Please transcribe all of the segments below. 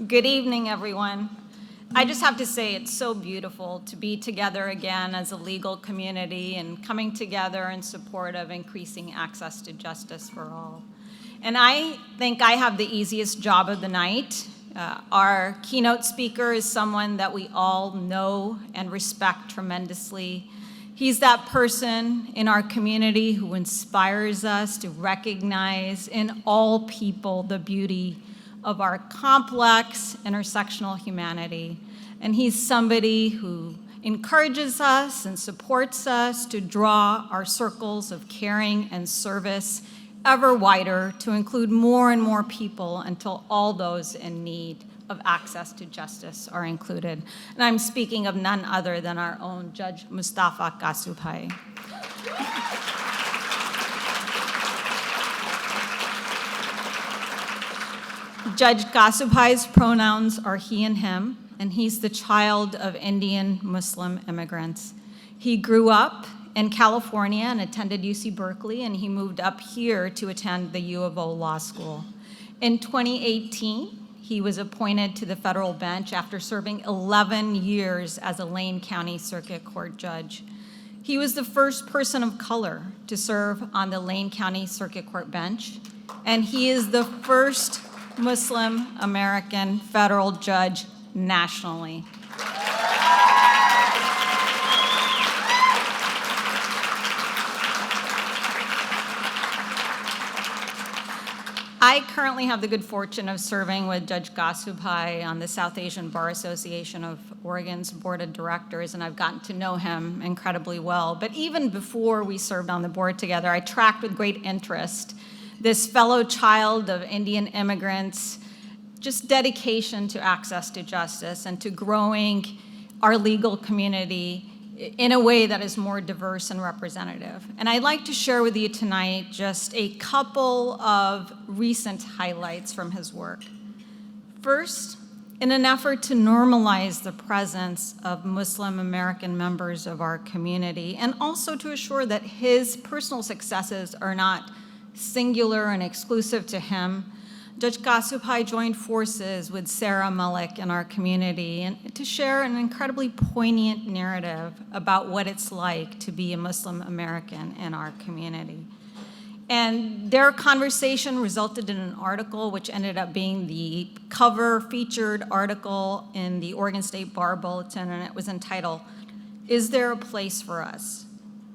Good evening, everyone. I just have to say it's so beautiful to be together again as a legal community and coming together in support of increasing access to justice for all. And I think I have the easiest job of the night. Our keynote speaker is someone that we all know and respect tremendously. He's that person in our community who inspires us to recognize in all people the beauty of our complex intersectional humanity. And he's somebody who encourages us and supports us to draw our circles of caring and service ever wider to include more and more people until all those in need of access to justice are included. And I'm speaking of none other than our own Judge Mustafa Kasubhai. Judge Kasubhai's pronouns are he and him, and he's the child of Indian Muslim immigrants. He grew up in California and attended UC Berkeley, and he moved up here to attend the U of O Law School. In 2018, he was appointed to the federal bench after serving 11 years as a Lane County Circuit Court judge. He was the first person of color to serve on the Lane County Circuit Court bench, and he is the first Muslim American federal judge nationally. I currently have the good fortune of serving with Judge Kasubhai on the South Asian Bar Association of Oregon's board of directors, and I've gotten to know him incredibly well. But even before we served on the board together, I tracked with great interest this fellow child of Indian immigrants, just dedication to access to justice and to growing our legal community in a way that is more diverse and representative. And I'd like to share with you tonight just a couple of recent highlights from his work. First, in an effort to normalize the presence of Muslim American members of our community, and also to assure that his personal successes are not singular and exclusive to him, Judge Kasubhai joined forces with Sarah Malik in our community and to share an incredibly poignant narrative about what it's like to be a Muslim American in our community. And their conversation resulted in an article which ended up being the cover featured article in the Oregon State Bar Bulletin, and it was entitled, "Is There a Place for Us?"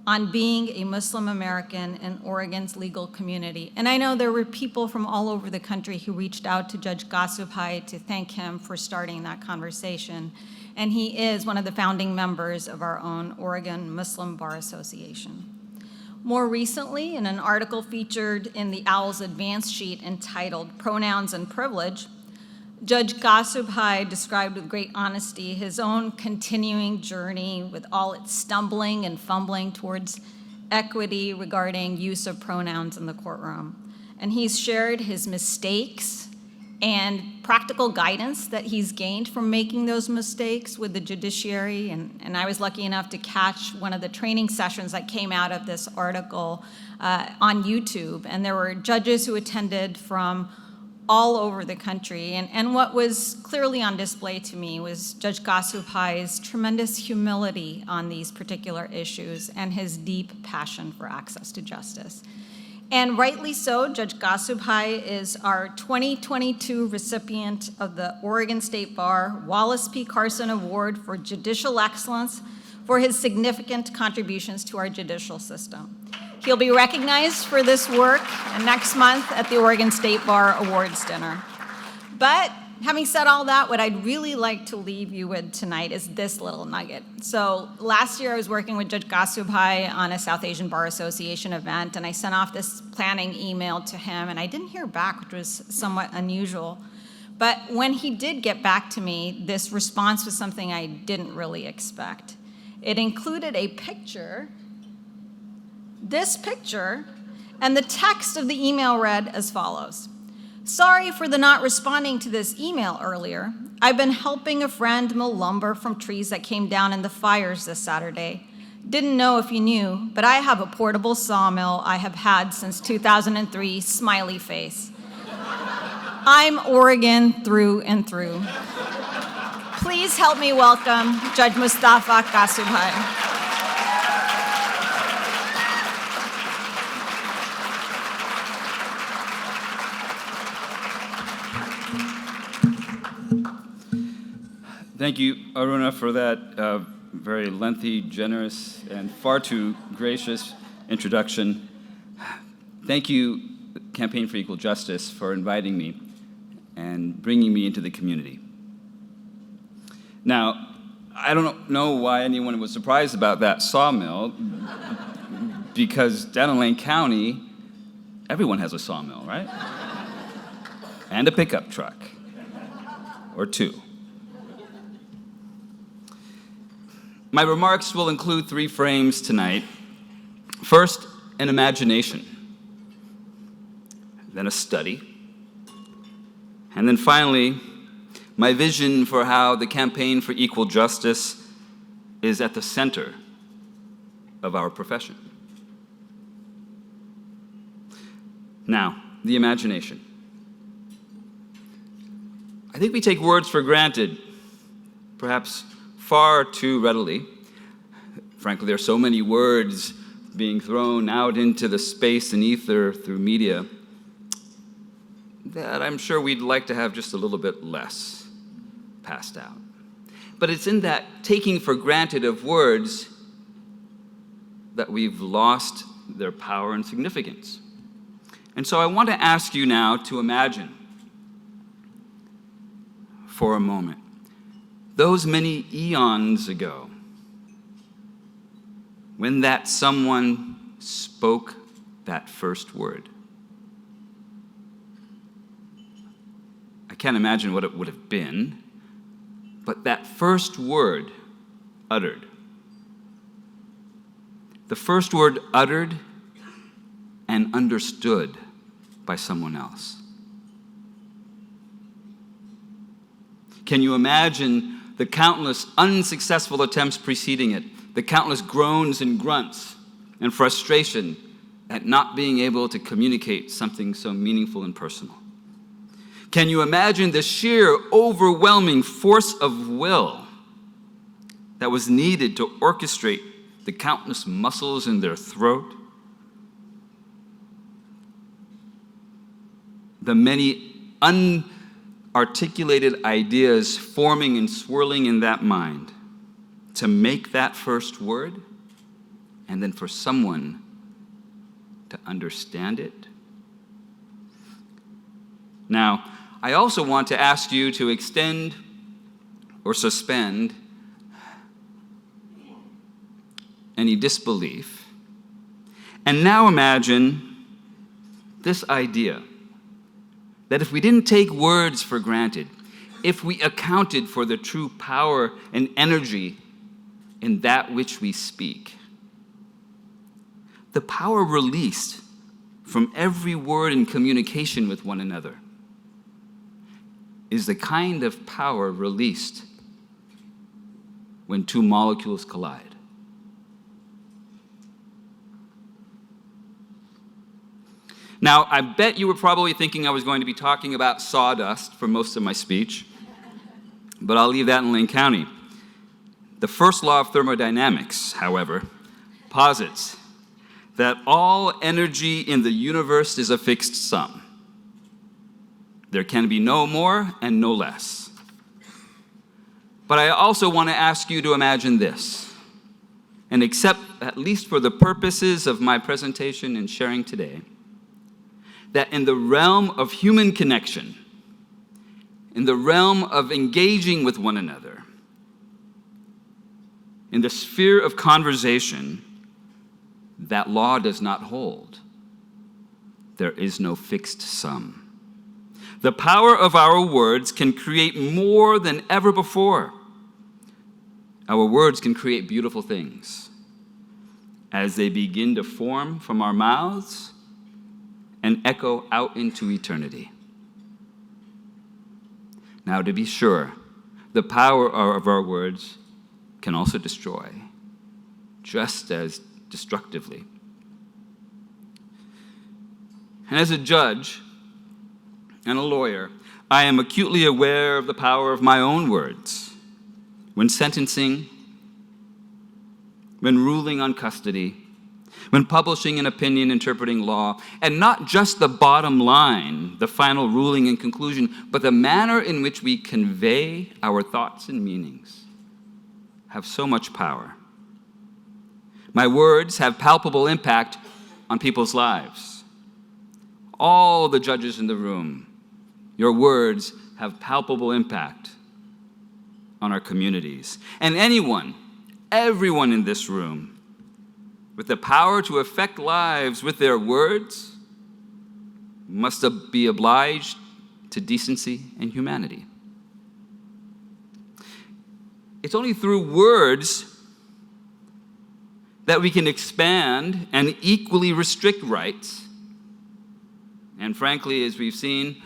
on being a Muslim American in Oregon's legal community. And I know there were people from all over the country who reached out to Judge Kasubhai to thank him for starting that conversation. And he is one of the founding members of our own Oregon Muslim Bar Association. More recently, in an article featured in the OWL's advance sheet entitled Pronouns and Privilege, Judge Kasubhai described with great honesty his own continuing journey with all its stumbling and fumbling towards equity regarding use of pronouns in the courtroom. And he's shared his mistakes and practical guidance that he's gained from making those mistakes with the judiciary. And I was lucky enough to catch one of the training sessions that came out of this article on YouTube. And there were judges who attended from all over the country. And what was clearly on display to me was Judge Kasubhai's tremendous humility on these particular issues and his deep passion for access to justice. And rightly so, Judge Kasubhai is our 2022 recipient of the Oregon State Bar Wallace P. Carson Award for Judicial Excellence for his significant contributions to our judicial system. He'll be recognized for this work next month at the Oregon State Bar Awards dinner. But having said all that, what I'd really like to leave you with tonight is this little nugget. So last year I was working with Judge Kasubhai on a South Asian Bar Association event, and I sent off this planning email to him, and I didn't hear back, which was somewhat unusual. But when he did get back to me, this response was something I didn't really expect. It included a picture, this picture, and the text of the email read as follows. "Sorry for the not responding to this email earlier. I've been helping a friend mill lumber from trees that came down in the fires this Saturday. Didn't know if you knew, but I have a portable sawmill I have had since 2003, smiley face." I'm Oregon through and through. Please help me welcome Judge Mustafa Kasubhai. Thank you, Aruna, for that very lengthy, generous, and far too gracious introduction. Thank you, Campaign for Equal Justice, for inviting me and bringing me into the community. Now, I don't know why anyone was surprised about that sawmill, because down in Lane County, everyone has a sawmill, right? And a pickup truck, or two. My remarks will include three frames tonight. First, an imagination, then a study, and then finally, my vision for how the campaign for equal justice is at the center of our profession. Now, the imagination. I think we take words for granted, perhaps far too readily. Frankly, there are so many words being thrown out into the space and ether through media that I'm sure we'd like to have just a little bit less passed out. But it's in that taking for granted of words that we've lost their power and significance. And so I want to ask you now to imagine for a moment those many eons ago, when that someone spoke that first word. I can't imagine what it would have been, but that first word uttered. The first word uttered and understood by someone else. Can you imagine the countless unsuccessful attempts preceding it, the countless groans and grunts and frustration at not being able to communicate something so meaningful and personal? Can you imagine the sheer, overwhelming force of will that was needed to orchestrate the countless muscles in their throat? The many articulated ideas forming and swirling in that mind to make that first word, and then for someone to understand it. Now, I also want to ask you to extend or suspend any disbelief, and now imagine this idea that if we didn't take words for granted, if we accounted for the true power and energy in that which we speak, the power released from every word in communication with one another is the kind of power released when two molecules collide. Now, I bet you were probably thinking I was going to be talking about sawdust for most of my speech, but I'll leave that in Lane County. The first law of thermodynamics, however, posits that all energy in the universe is a fixed sum. There can be no more and no less. But I also want to ask you to imagine this, and accept, at least for the purposes of my presentation and sharing today, that in the realm of human connection, in the realm of engaging with one another, in the sphere of conversation, that law does not hold. There is no fixed sum. The power of our words can create more than ever before. Our words can create beautiful things as they begin to form from our mouths and echo out into eternity. Now, to be sure, the power of our words can also destroy, just as destructively. And as a judge, and a lawyer, I am acutely aware of the power of my own words when sentencing, when ruling on custody, when publishing an opinion interpreting law, and not just the bottom line, the final ruling and conclusion, but the manner in which we convey our thoughts and meanings have so much power. My words have palpable impact on people's lives. All the judges in the room, your words have palpable impact on our communities. And everyone in this room, with the power to affect lives with their words, must be obliged to decency and humanity. It's only through words that we can expand and equally restrict rights, and frankly, as we've seen,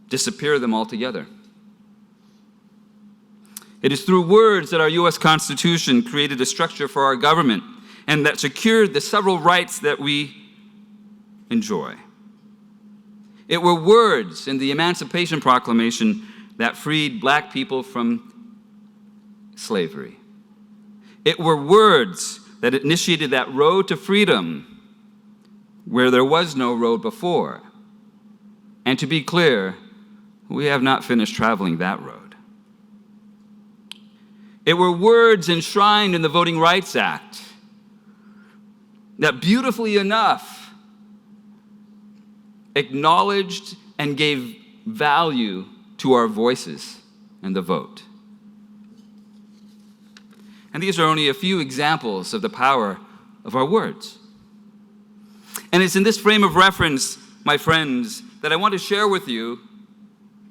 disappear them altogether. It is through words that our U.S. Constitution created a structure for our government and that secured the several rights that we enjoy. It were words in the Emancipation Proclamation that freed black people from slavery. It were words that initiated that road to freedom where there was no road before. And to be clear, we have not finished traveling that road. It were words enshrined in the Voting Rights Act that beautifully enough acknowledged and gave value to our voices and the vote. And these are only a few examples of the power of our words. And it's in this frame of reference, my friends, that I want to share with you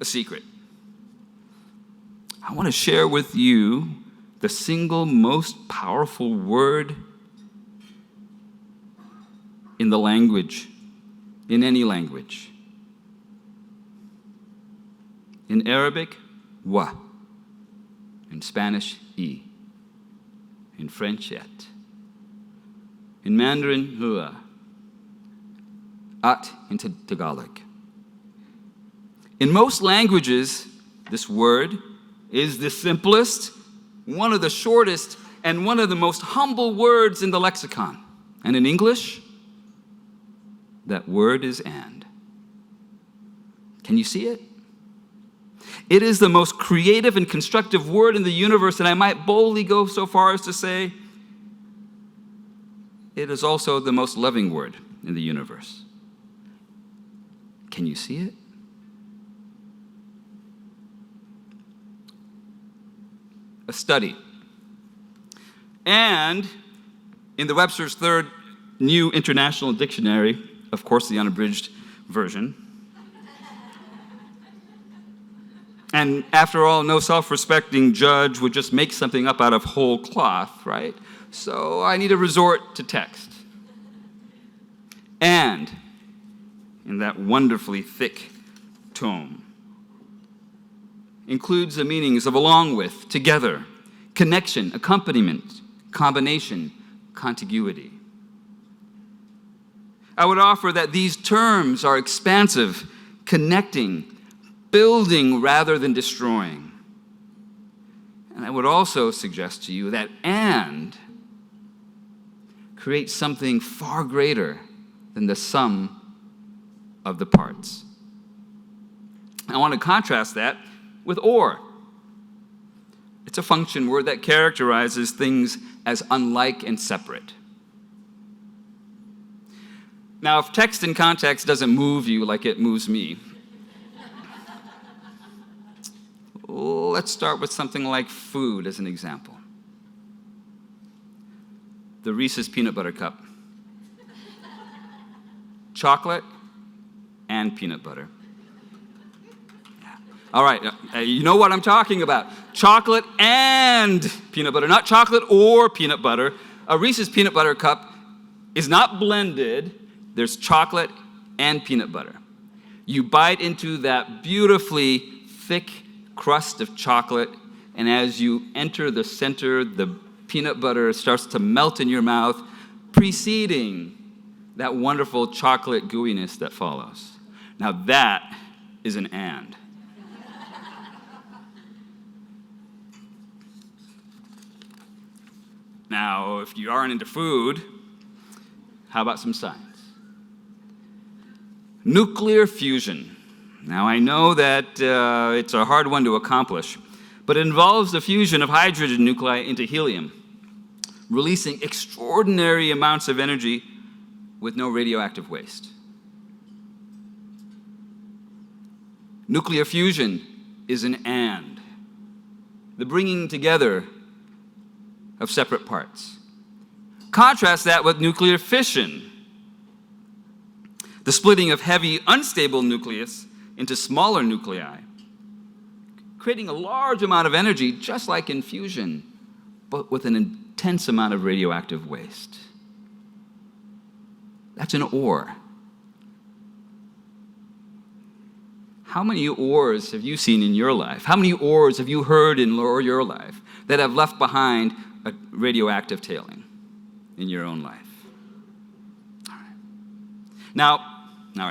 a secret. I want to share with you the single most powerful word in the language, in any language. In Arabic, wa. In Spanish, y. In French, et. In Mandarin, hua. At in Tagalog. In most languages, this word is the simplest, one of the shortest, and one of the most humble words in the lexicon. And in English, that word is and. Can you see it? It is the most creative and constructive word in the universe, and I might boldly go so far as to say it is also the most loving word in the universe. Can you see it? A study. And in the Webster's Third New International Dictionary, of course, the unabridged version. And after all, no self-respecting judge would just make something up out of whole cloth, right? So I need to resort to text. And in that wonderfully thick tome includes the meanings of along with, together, connection, accompaniment, combination, contiguity. I would offer that these terms are expansive, connecting, building rather than destroying. And I would also suggest to you that and creates something far greater than the sum of the parts. I want to contrast that with or. It's a function word that characterizes things as unlike and separate. Now, if text in context doesn't move you like it moves me, let's start with something like food as an example. The Reese's Peanut Butter Cup. Chocolate and peanut butter. All right, you know what I'm talking about. Chocolate and peanut butter, not chocolate or peanut butter. A Reese's Peanut Butter Cup is not blended. There's chocolate and peanut butter. You bite into that beautifully thick crust of chocolate, and as you enter the center, the peanut butter starts to melt in your mouth, preceding that wonderful chocolate gooiness that follows. Now that is an and. Now, if you aren't into food, how about some science? Nuclear fusion. Now, I know that it's a hard one to accomplish, but it involves the fusion of hydrogen nuclei into helium, releasing extraordinary amounts of energy with no radioactive waste. Nuclear fusion is an and, the bringing together of separate parts. Contrast that with nuclear fission, the splitting of heavy, unstable nucleus into smaller nuclei, creating a large amount of energy, just like in fusion, but with an intense amount of radioactive waste. That's an or. How many ors have you seen in your life? How many ors have you heard in your life that have left behind a radioactive tailing in your own life? All right. Now,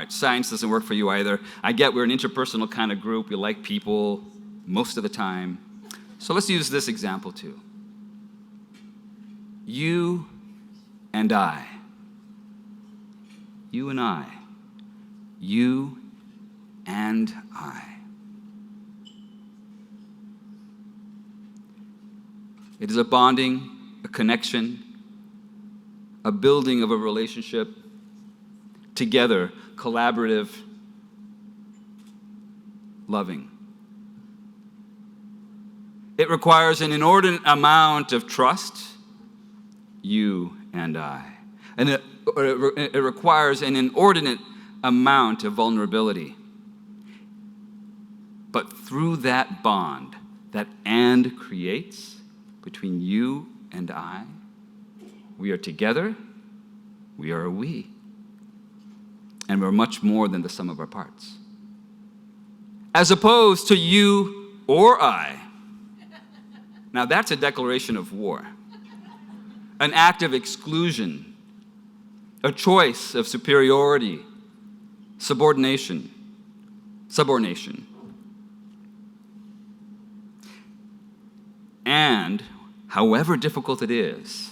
science doesn't work for you either. I get we're an interpersonal kind of group. We like people most of the time. So let's use this example too. You and I. You and I. You and I. It is a bonding, a connection, a building of a relationship, together, collaborative, loving. It requires an inordinate amount of trust, you and I. And it requires an inordinate amount of vulnerability. But through that bond that and creates between you and I, we are together, we are a we. And we're much more than the sum of our parts. As opposed to you or I. Now that's a declaration of war, an act of exclusion, a choice of superiority, subordination. And, however difficult it is,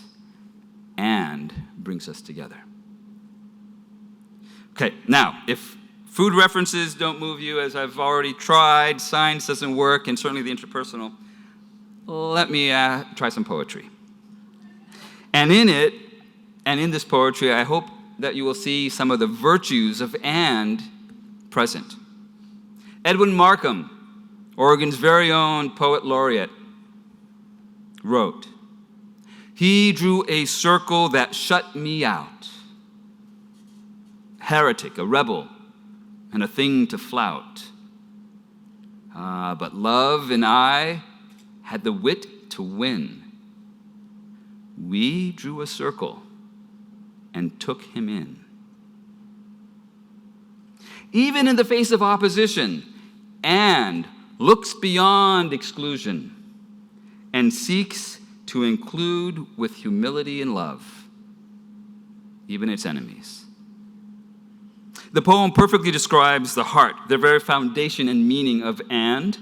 and brings us together. Okay, now, if food references don't move you, as I've already tried, science doesn't work, and certainly the interpersonal, let me try some poetry. And in this poetry, I hope that you will see some of the virtues of and present. Edwin Markham, Oregon's very own poet laureate, wrote, "He drew a circle that shut me out. Heretic, a rebel, and a thing to flout. But love and I had the wit to win. We drew a circle and took him in." Even in the face of opposition, and looks beyond exclusion and seeks to include with humility and love, even its enemies. The poem perfectly describes the heart, the very foundation and meaning of and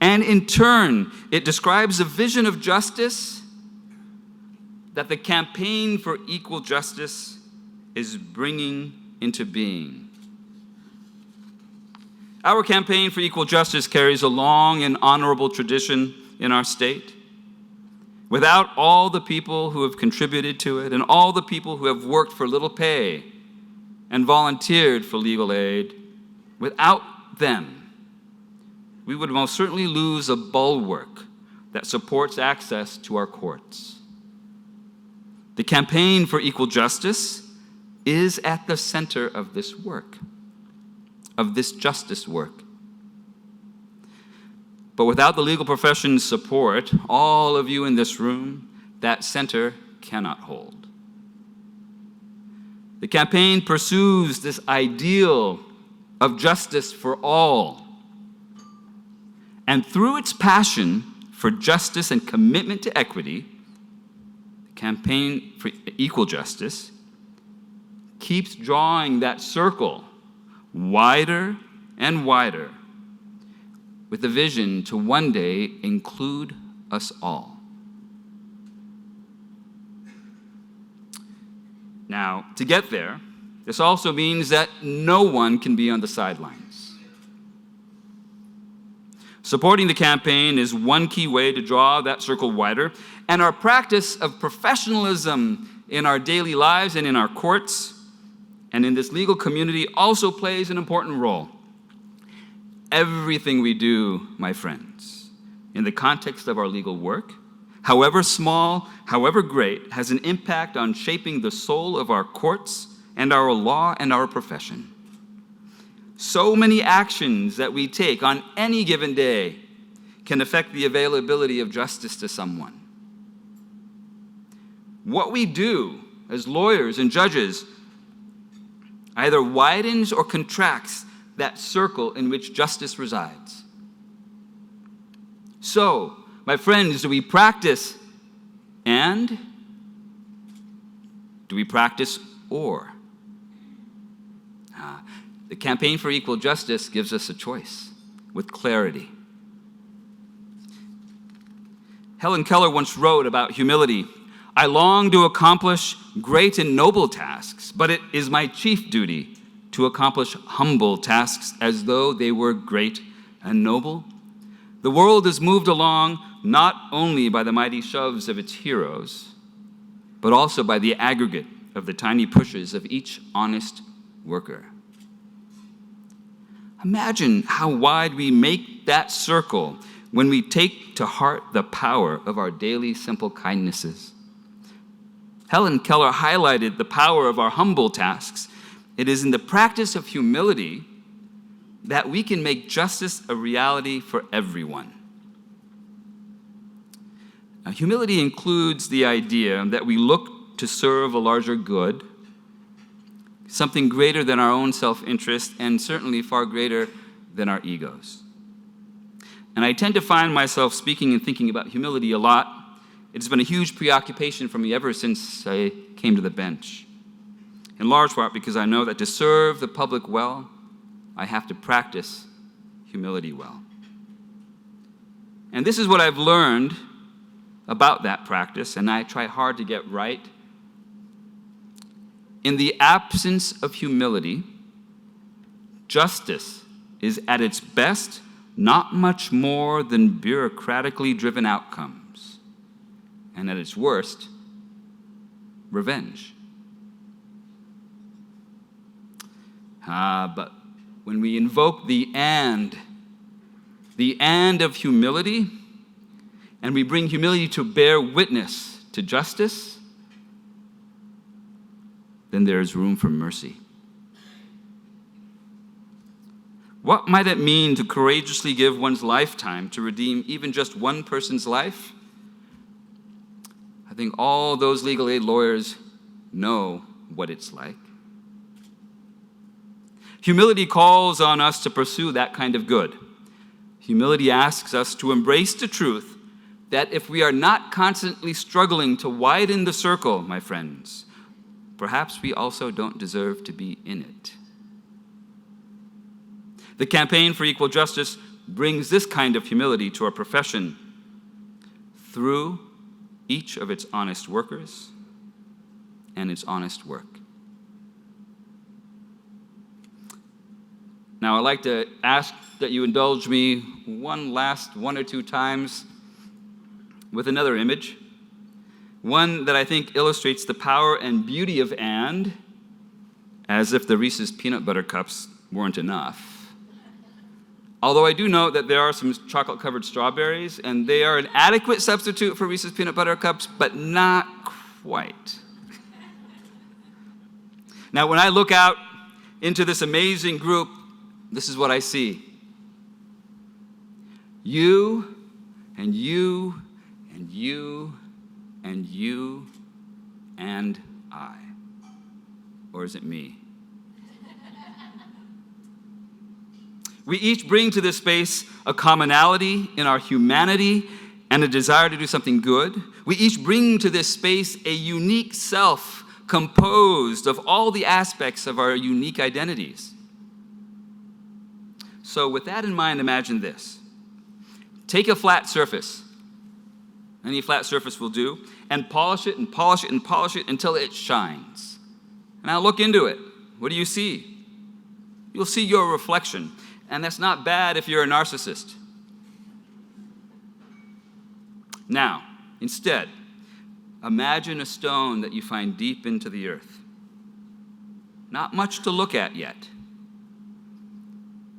in turn, it describes a vision of justice that the campaign for equal justice is bringing into being. Our campaign for equal justice carries a long and honorable tradition in our state. Without all the people who have contributed to it and all the people who have worked for little pay and volunteered for legal aid, without them, we would most certainly lose a bulwark that supports access to our courts. The campaign for equal justice is at the center of this work, of this justice work. But without the legal profession's support, all of you in this room, that center cannot hold. The campaign pursues this ideal of justice for all. And through its passion for justice and commitment to equity, the campaign for equal justice keeps drawing that circle wider and wider, with a vision to one day include us all. Now, to get there, this also means that no one can be on the sidelines. Supporting the campaign is one key way to draw that circle wider, and our practice of professionalism in our daily lives and in our courts and in this legal community also plays an important role. Everything we do, my friends, in the context of our legal work, however small, however great, has an impact on shaping the soul of our courts and our law and our profession. So many actions that we take on any given day can affect the availability of justice to someone. What we do as lawyers and judges either widens or contracts that circle in which justice resides. So, my friends, do we practice and? Do we practice or? The Campaign for Equal Justice gives us a choice with clarity. Helen Keller once wrote about humility, "I long to accomplish great and noble tasks, but it is my chief duty to accomplish humble tasks as though they were great and noble. The world is moved along not only by the mighty shoves of its heroes, but also by the aggregate of the tiny pushes of each honest worker." Imagine how wide we make that circle when we take to heart the power of our daily simple kindnesses. Helen Keller highlighted the power of our humble tasks. It is in the practice of humility that we can make justice a reality for everyone. Now, humility includes the idea that we look to serve a larger good, something greater than our own self-interest, and certainly far greater than our egos. And I tend to find myself speaking and thinking about humility a lot. It's been a huge preoccupation for me ever since I came to the bench. In large part because I know that to serve the public well, I have to practice humility well. And this is what I've learned about that practice, and I try hard to get right. In the absence of humility, justice is at its best not much more than bureaucratically driven outcomes, and at its worst, revenge. But when we invoke the and of humility, and we bring humility to bear witness to justice, then there is room for mercy. What might it mean to courageously give one's lifetime to redeem even just one person's life? I think all those legal aid lawyers know what it's like. Humility calls on us to pursue that kind of good. Humility asks us to embrace the truth that if we are not constantly struggling to widen the circle, my friends, perhaps we also don't deserve to be in it. The Campaign for Equal Justice brings this kind of humility to our profession through each of its honest workers and its honest work. Now, I'd like to ask that you indulge me one or two times with another image, one that I think illustrates the power and beauty of and, as if the Reese's peanut butter cups weren't enough. Although I do note that there are some chocolate-covered strawberries, and they are an adequate substitute for Reese's peanut butter cups, but not quite. Now, when I look out into this amazing group, this is what I see. You, and you, and you, and you, and I. Or is it me? We each bring to this space a commonality in our humanity and a desire to do something good. We each bring to this space a unique self composed of all the aspects of our unique identities. So with that in mind, imagine this. Take a flat surface, any flat surface will do, and polish it and polish it and polish it until it shines. Now look into it. What do you see? You'll see your reflection, and that's not bad if you're a narcissist. Now, instead, imagine a stone that you find deep into the earth. Not much to look at yet.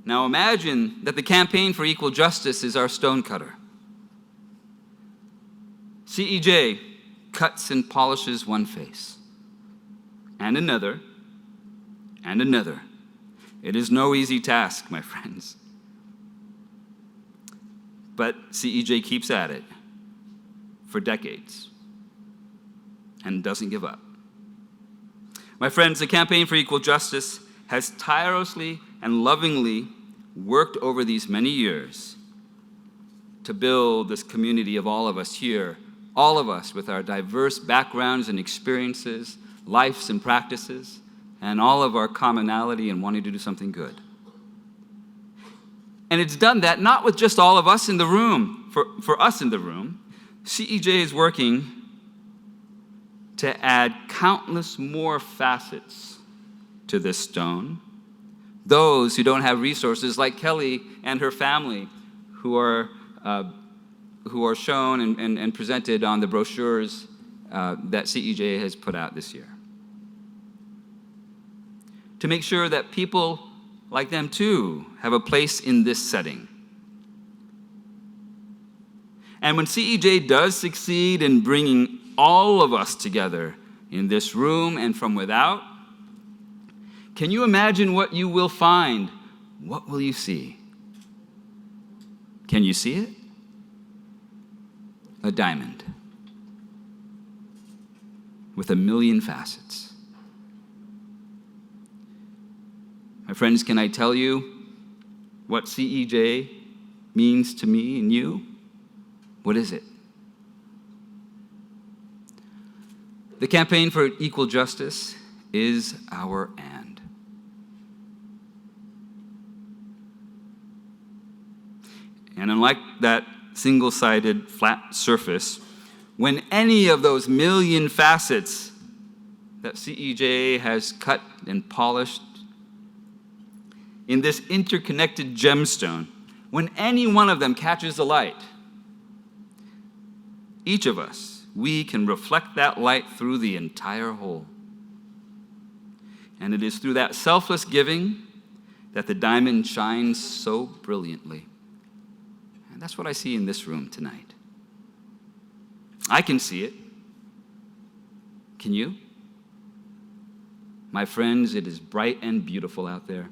Now imagine that the Campaign for Equal Justice is our stone cutter. CEJ cuts and polishes one face, and another, and another. It is no easy task, my friends. But CEJ keeps at it for decades and doesn't give up. My friends, the Campaign for Equal Justice has tirelessly and lovingly worked over these many years to build this community of all of us here, all of us with our diverse backgrounds and experiences, lives and practices, and all of our commonality in wanting to do something good. And it's done that not with just all of us in the room. For us in the room, CEJ is working to add countless more facets to this stone. Those who don't have resources, like Kelly and her family, who are shown and presented on the brochures that CEJ has put out this year. To make sure that people like them too have a place in this setting. And when CEJ does succeed in bringing all of us together in this room and from without, can you imagine what you will find? What will you see? Can you see it? A diamond with 1,000,000 facets. My friends, can I tell you what CEJ means to me and you? What is it? The Campaign for Equal Justice is our and. And unlike that single-sided flat surface, when any of those 1,000,000 facets that CEJ has cut and polished in this interconnected gemstone, when any one of them catches the light, each of us, we can reflect that light through the entire whole. And it is through that selfless giving that the diamond shines so brilliantly. And that's what I see in this room tonight. I can see it. Can you? My friends, it is bright and beautiful out there.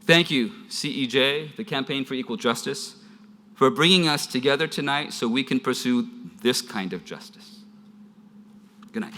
Thank you, CEJ, the Campaign for Equal Justice, for bringing us together tonight so we can pursue this kind of justice. Good night.